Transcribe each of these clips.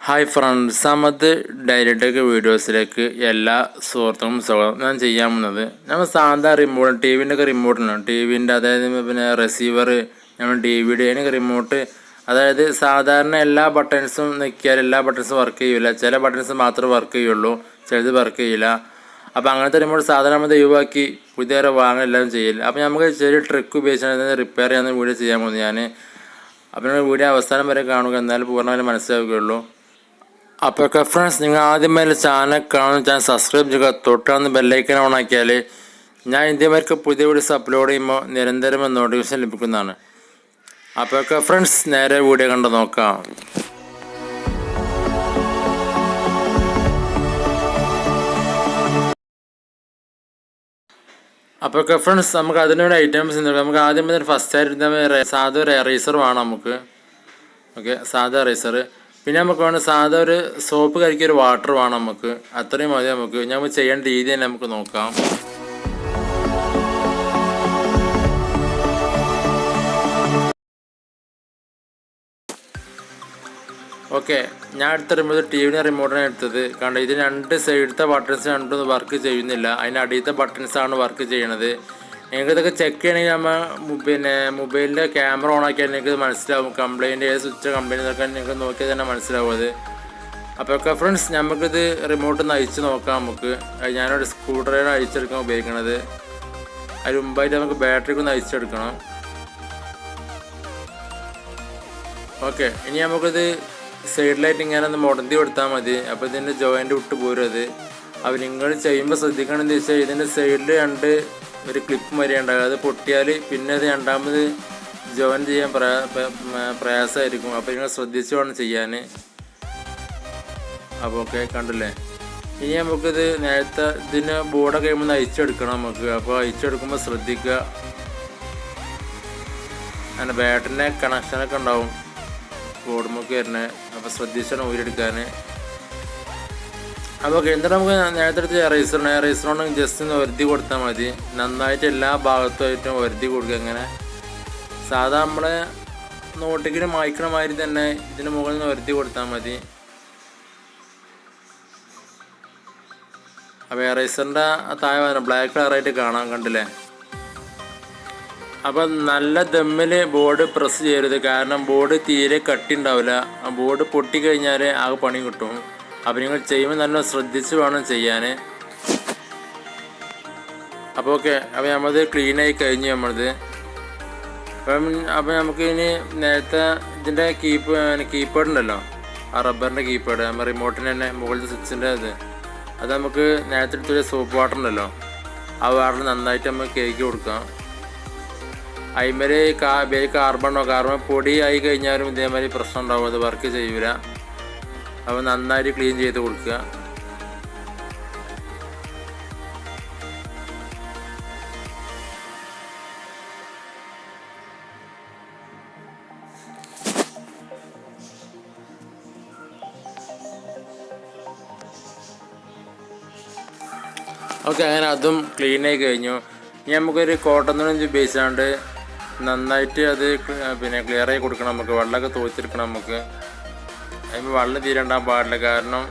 Hi friends, Samath ഡയറിടെക് വീഡിയോസിലേക്ക് എല്ലാ സുഹൃത്തുക്കളും സ്വാഗതം. ഞാൻ ചെയ്യാൻ പോകുന്നത് നമ്മൾ സാധാ റിമോട്ട് ടി വിൻ്റെ ഒക്കെ റിമോട്ടിലാണ്, ടി വിൻ്റെ അതായത് പിന്നെ റിസീവർ, നമ്മൾ ഡി വി ഡി അതിനൊക്കെ റിമോട്ട്, അതായത് സാധാരണ എല്ലാ ബട്ടൺസും നിൽക്കിയാൽ എല്ലാ ബട്ടൺസും വർക്ക് ചെയ്യില്ല, ചില ബട്ടൺസ് മാത്രമേ വർക്ക് ചെയ്യുള്ളൂ, ചിലത് വർക്ക് ചെയ്യില്ല. അപ്പോൾ അങ്ങനത്തെ റിമോട്ട് സാധാരണ നമ്മൾ ഒഴിവാക്കി പുതിയ വാങ്ങാൻ എല്ലാവരും ചെയ്യില്ല. അപ്പോൾ നമുക്ക് ചെറിയ ട്രിക്ക് ഉപയോഗിച്ചാണ് റിപ്പയർ ചെയ്യാൻ വീഡിയോ ചെയ്യാൻ പോകുന്നത് ഞാൻ. അപ്പോൾ നിങ്ങൾ വീഡിയോ അവസാനം വരെ കാണുക, എന്നാലും പൂർണ്ണമായും മനസ്സിലാവുകയുള്ളൂ. അപ്പോൾ ഫ്രണ്ട്സ്, നിങ്ങൾ ആദ്യമേ ചാനൽ കാണുന്ന ചാനൽ സബ്സ്ക്രൈബ് ചെയ്യുക, തൊട്ടാന്ന് ബെല്ലൈക്കൻ ഓൺ ആക്കിയാൽ ഞാൻ ഇതേമാർക്ക് പുതിയ വീഡിയോസ് അപ്ലോഡ് ചെയ്യുമ്പോൾ നിരന്തരം നോട്ടിഫിക്കേഷൻ ലഭിക്കുന്നതാണ്. അപ്പോൾ ഫ്രണ്ട്സ്, നേരെ വീഡിയോ കണ്ട് നോക്കാം. അപ്പോൾ ഫ്രണ്ട്സ്, നമുക്ക് അതിനൊരു ഐറ്റംസ് ഉണ്ട്. നമുക്ക് ആദ്യം ഫസ്റ്റ് ആയിട്ട് സാധാ ഒരു എറേസർ വേണം നമുക്ക്. ഓക്കെ, സാധാ എറേസർ. പിന്നെ നമുക്ക് വേണം സാധാ ഒരു സോപ്പ് കലക്കിയ ഒരു വാട്ടർ വേണം നമുക്ക്. അത്രയും മതി നമുക്ക്. നമ്മൾ ചെയ്യേണ്ട രീതി തന്നെ നമുക്ക് നോക്കാം. ഓക്കെ, ഞാൻ എടുത്ത ടി വിയുടെ റിമോട്ടാണ് എടുത്തത്. കാരണം ഇത് രണ്ട് സൈഡത്തെ ബട്ടൺസ് രണ്ടും വർക്ക് ചെയ്യുന്നില്ല, അതിൻ്റെ അടിയത്തെ ബട്ടൺസാണ് വർക്ക് ചെയ്യണത്. നിങ്ങൾക്ക് ഇതൊക്കെ ചെക്ക് ചെയ്യണമെങ്കിൽ നമ്മൾ പിന്നെ മൊബൈലിൻ്റെ ക്യാമറ ഓൺ ആക്കിയാൽ നിങ്ങൾക്ക് മനസ്സിലാവും കംപ്ലയിൻറ്റ്, ഏത് സ്വിച്ച് കംപ്ലയിൻറ്റ് ഇതൊക്കെ നിങ്ങൾക്ക് നോക്കിയാൽ തന്നെ മനസ്സിലാവും അത്. അപ്പോൾ ഫ്രണ്ട്സ്, നമുക്കിത് റിമോട്ട് ഒന്ന് അയച്ച് നോക്കാം നമുക്ക്. ഞാനൊരു സ്ക്രൂ ഡ്രൈവർ അയച്ചെടുക്കാൻ ഉപയോഗിക്കണത്. അതിന് മുമ്പായിട്ട് നമുക്ക് ബാറ്ററിക്ക് ഒന്ന് അയച്ചെടുക്കണം. ഓക്കെ, ഇനി നമുക്കിത് സൈഡിലായിട്ട് ഇങ്ങനെ ഒന്ന് മുടന്തി കൊടുത്താൽ മതി. അപ്പോൾ ഇതിൻ്റെ ജോയിൻ്റ് വിട്ട് പോരും അത്. അപ്പോൾ നിങ്ങൾ ചെയ്യുമ്പോൾ ശ്രദ്ധിക്കണമെന്ന് വെച്ചാൽ ഇതിൻ്റെ സൈഡിൽ രണ്ട് ഒരു ക്ലിപ്പ് വരെ ഉണ്ടാകും. അത് പൊട്ടിയാൽ പിന്നെ അത് രണ്ടാമത് ജോയിൻ ചെയ്യാൻ പ്രയാസമായിരിക്കും. അപ്പോൾ നിങ്ങൾ ശ്രദ്ധിച്ച് വേണം ചെയ്യാൻ. അപ്പോൾ ഓക്കെ, കണ്ടില്ലേ. ഇനി നമുക്കിത് നേരത്തെ ഇതിന് ബോർഡൊക്കെ കഴിയുമ്പോൾ അയച്ചെടുക്കണം നമുക്ക്. അപ്പോൾ അയച്ചെടുക്കുമ്പോൾ ശ്രദ്ധിക്കുക, അങ്ങനെ ബാറ്ററിൻ്റെ കണക്ഷനൊക്കെ ഉണ്ടാവും ബോർഡുമൊക്കെ വരുന്നത്. അപ്പോൾ ശ്രദ്ധിച്ചാണ് ഊരിയെടുക്കാൻ. അപ്പോൾ ഓക്കെ, എന്നിട്ട് നമുക്ക് നേരത്തെ എടുത്ത് എറേസറുകൊണ്ട് ജസ്റ്റ് ഒന്ന് വരുത്തി കൊടുത്താൽ മതി. നന്നായിട്ട് എല്ലാ ഭാഗത്തുമായിട്ടും വരുത്തി കൊടുക്കുക. അങ്ങനെ സാധാ നമ്മളെ നോട്ടിക്കിന് മായ്ക്കണ മാതിരി തന്നെ ഇതിന് മുകളിൽ നിന്ന് വരുത്തി കൊടുത്താൽ മതി. അപ്പോൾ എറേസറിൻ്റെ താഴെ ബ്ലാക്ക് കളറായിട്ട് കാണാൻ, കണ്ടില്ലേ. അപ്പം നല്ല ദമ്മിൽ ബോർഡ് പ്രസ് ചെയ്യരുത്, കാരണം ബോർഡ് തീരെ കട്ടി ഉണ്ടാവില്ല. ആ ബോർഡ് പൊട്ടിക്കഴിഞ്ഞാൽ ആകെ പണി കിട്ടും. അപ്പോൾ നിങ്ങൾ ചെയ്യുമ്പോൾ നല്ല ശ്രദ്ധിച്ച് വേണം ചെയ്യാൻ. അപ്പോൾ ഓക്കെ, അപ്പോൾ നമ്മളത് ക്ലീനായി കഴിഞ്ഞു നമ്മളത്. അപ്പോൾ നമുക്ക് ഇനി നേരത്തെ ഇതിൻ്റെ കീപാഡ് ഉണ്ടല്ലോ, ആ റബ്ബറിൻ്റെ കീപാഡ്, നമ്മൾ റിമോട്ടിന് തന്നെ മുകളിലത്തെ സ്വിച്ചിൻ്റെ അത് നമുക്ക് നേരത്തെ എടുത്തൊരു സോപ്പ് വാട്ടർ ഉണ്ടല്ലോ, ആ വാട്ടർ നന്നായിട്ട് നമുക്ക് കേക്ക് കൊടുക്കാം. അതിന്മേൽ കാർബൺ പൊടി ആയി കഴിഞ്ഞാലും ഇതേമാതിരി പ്രശ്നം ഉണ്ടാവും, അത് വർക്ക് ചെയ്യൂല. അപ്പോൾ നന്നായിട്ട് ക്ലീൻ ചെയ്ത് കൊടുക്കുക. ഓക്കെ, അങ്ങനെ അതും ക്ലീനായി കഴിഞ്ഞു. ഇനി നമുക്കൊരു കോട്ടൺ തുണി ഉപയോഗിച്ചാണ്ട് നന്നായിട്ട് അത് പിന്നെ ക്ലിയറായി കൊടുക്കണം നമുക്ക്. വെള്ളമൊക്കെ തോച്ചിരിക്കണം നമുക്ക്. അതിന് വെള്ളം തീരണ്ടാൻ പാടില്ല, കാരണം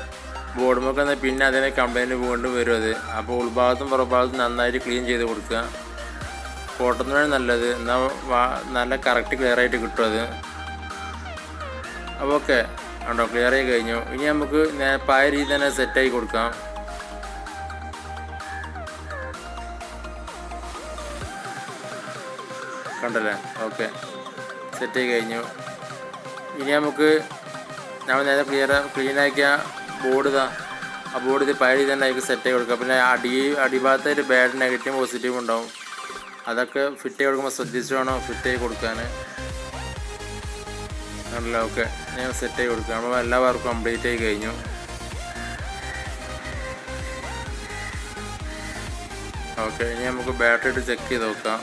ബോർഡുമൊക്കെ എന്നാൽ പിന്നെ അതിനെ കംപ്ലൈൻറ്റ് വീണ്ടും വരും അത്. അപ്പോൾ ഉൾഭാഗത്തും പുറഭാഗത്തും നന്നായിട്ട് ക്ലീൻ ചെയ്ത് കൊടുക്കുക. കോട്ടൺ തുണിയാണ് നല്ലത്, എന്നാൽ നല്ല കറക്റ്റ് ക്ലിയറായിട്ട് കിട്ടും അത്. അപ്പോൾ ഓക്കെ, ഉണ്ടോ, ക്ലിയറായി കഴിഞ്ഞു. ഇനി നമുക്ക് പായ രീതി തന്നെ സെറ്റായി കൊടുക്കാം. കണ്ടല്ലേ. ഓക്കെ, സെറ്റായി കഴിഞ്ഞു. ഇനി നമുക്ക് നമ്മൾ നേരെ ക്ലീനാക്കിയ ബോർഡ് ആ ബോർഡ് ഇത് പഴയ തന്നെ അതിലേക്ക് സെറ്റ് ആയി കൊടുക്കുക. പിന്നെ അടിഭാഗത്തായിട്ട് ബാഡ് നെഗറ്റീവ് പോസിറ്റീവ് ഉണ്ടാവും, അതൊക്കെ ഫിറ്റ് ചെയ്ത് കൊടുക്കുമ്പോൾ ശ്രദ്ധിച്ച് വേണം ഫിറ്റ് ചെയ്ത് കൊടുക്കാൻ. ആണല്ലോ. ഓക്കെ, ഞാൻ സെറ്റ് ചെയ്ത് കൊടുക്കുക. നമ്മൾ എല്ലാ വർക്കും കംപ്ലീറ്റ് ആയി കഴിഞ്ഞു. ഓക്കെ, ഇനി നമുക്ക് ബാറ്ററി ഇട്ട് ചെക്ക് ചെയ്ത് നോക്കാം.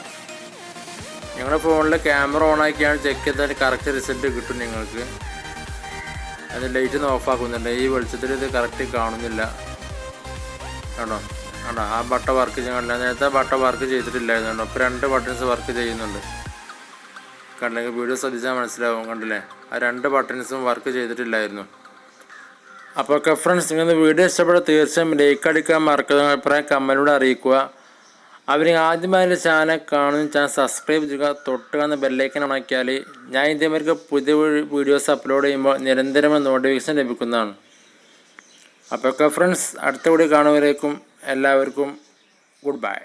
നിങ്ങളുടെ ഫോണിൽ ക്യാമറ ഓൺ ആക്കിയാണ് ചെക്ക് ചെയ്താൽ കറക്റ്റ് റിസൾട്ട് കിട്ടും നിങ്ങൾക്ക്. അത് ലൈറ്റ് ഒന്ന് ഓഫാക്കുന്നുണ്ട്, ഈ വെളിച്ചത്തിൽ ഇത് കറക്റ്റ് കാണുന്നില്ല. കേട്ടോ, കേട്ടോ, ആ ബട്ട വർക്ക് ചെയ്യാനില്ല. നേരത്തെ ബട്ട വർക്ക് ചെയ്തിട്ടില്ലായിരുന്നു കേട്ടോ. ഇപ്പോൾ രണ്ട് ബട്ടൺസ് വർക്ക് ചെയ്യുന്നുണ്ട്. കണ്ടെങ്കിൽ വീഡിയോ ശ്രദ്ധിച്ചാൽ മനസ്സിലാവും. കണ്ടില്ലേ, ആ രണ്ട് ബട്ടൺസും വർക്ക് ചെയ്തിട്ടില്ലായിരുന്നു. അപ്പോൾ ഒക്കെ ഫ്രണ്ട്സ്, നിങ്ങൾ വീഡിയോ ഇഷ്ടപ്പെട്ടാൽ തീർച്ചയായും ലൈക്ക് അടിക്കാൻ മറക്കുക, അഭിപ്രായം കമൻറ്റിലൂടെ അറിയിക്കുക. അവർ ആദ്യമായി ചാനൽ കാണുന്ന ചാനൽ സബ്സ്ക്രൈബ് ചെയ്യുക, തൊട്ട് കാണുന്ന ബെല്ലൈക്കൻ ഉണക്കിയാൽ ഞാൻ ഇതേമാതിരി പുതിയ വീഡിയോസ് അപ്ലോഡ് ചെയ്യുമ്പോൾ നിരന്തരമായി നോട്ടിഫിക്കേഷൻ ലഭിക്കുന്നതാണ്. അപ്പോൾ ഒക്കെ ഫ്രണ്ട്സ്, അടുത്ത വീഡിയോ കാണുന്നവരേക്കും എല്ലാവർക്കും ഗുഡ് ബൈ.